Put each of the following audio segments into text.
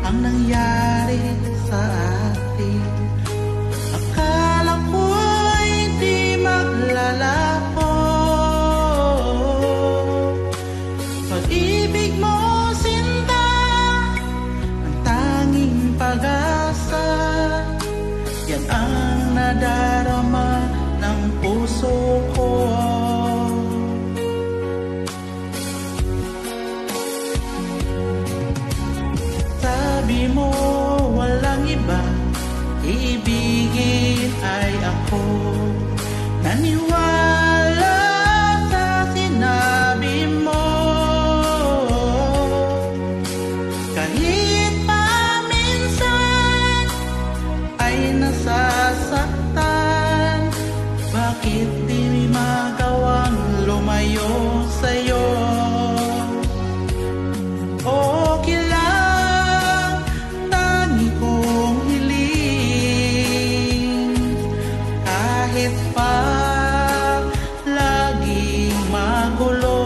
ang nangyari sa atin. Akala ko'y di maglalaho, pag-ibig mo sinta ang tanging pag-asa. Yan ang nadarama ng puso ko. Sabi mo walang iba, ibigin ay ako. Naniwala sa sinabi mo, kahit pa minsan ay nasasaktan. Bakit di magawang lumayo sa'yo? Okay lang, tangi kong hiling, kahit pa laging magulo.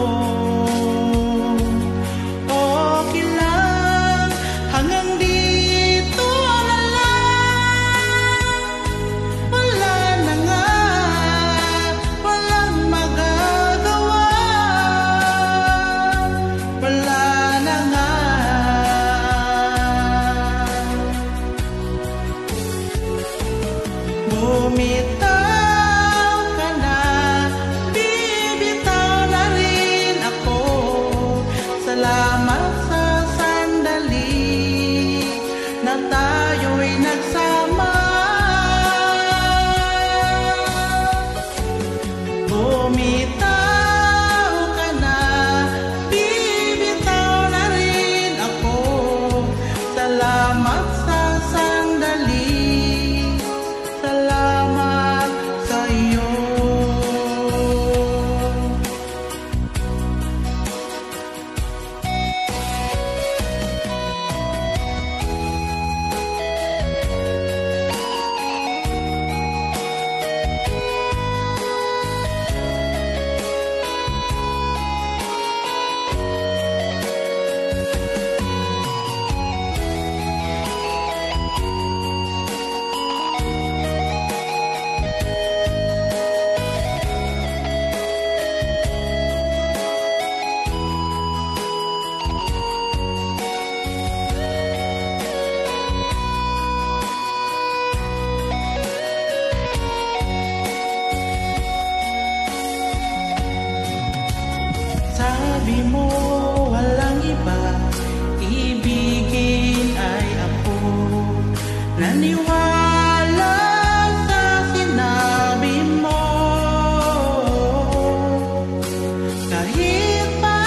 Okay lang, hanggang dito na lang. Wala na nga, walang magagawa. Wala na nga. Bumitaw ka na, bibitaw na rin ako. Salamat sa sandali na tayo'y nagsama. Bumitaw ka na, bibitaw na rin ako. Salamat sa sandali, salamat sa iyo. Sabi mo walang iba, ibigin ay ako. Naniwala sa sinabi mo, kahit pa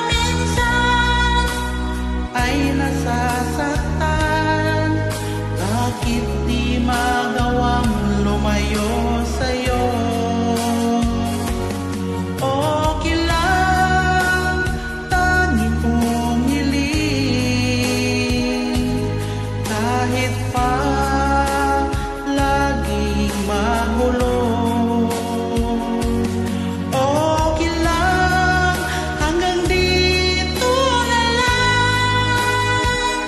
minsan ay nasasaktan. Bakit di magawang lumayo sa'yo? Okay lang, tangi kong hiling, kahit pa laging magulo. Okay lang, hanggang dito na lang.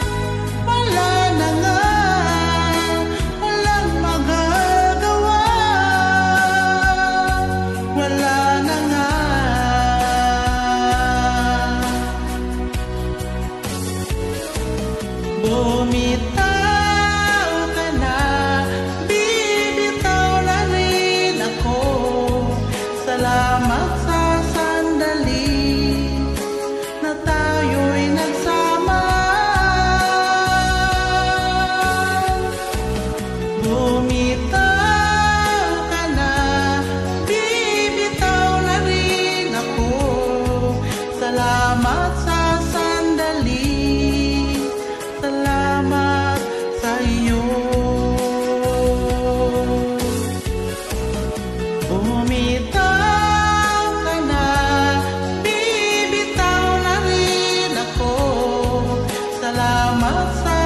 Wala na nga, walang magagawa. Wala na nga. Bumitaw ka na, bibitaw na rin ako. Salamat sa sandali na tayo'y nagsama. Bumitaw ka na, bibitaw na rin ako. Salamat sa sandali, salamat sa iyo. Bumitaw ka na, bibitaw na rin ako. Salamat sa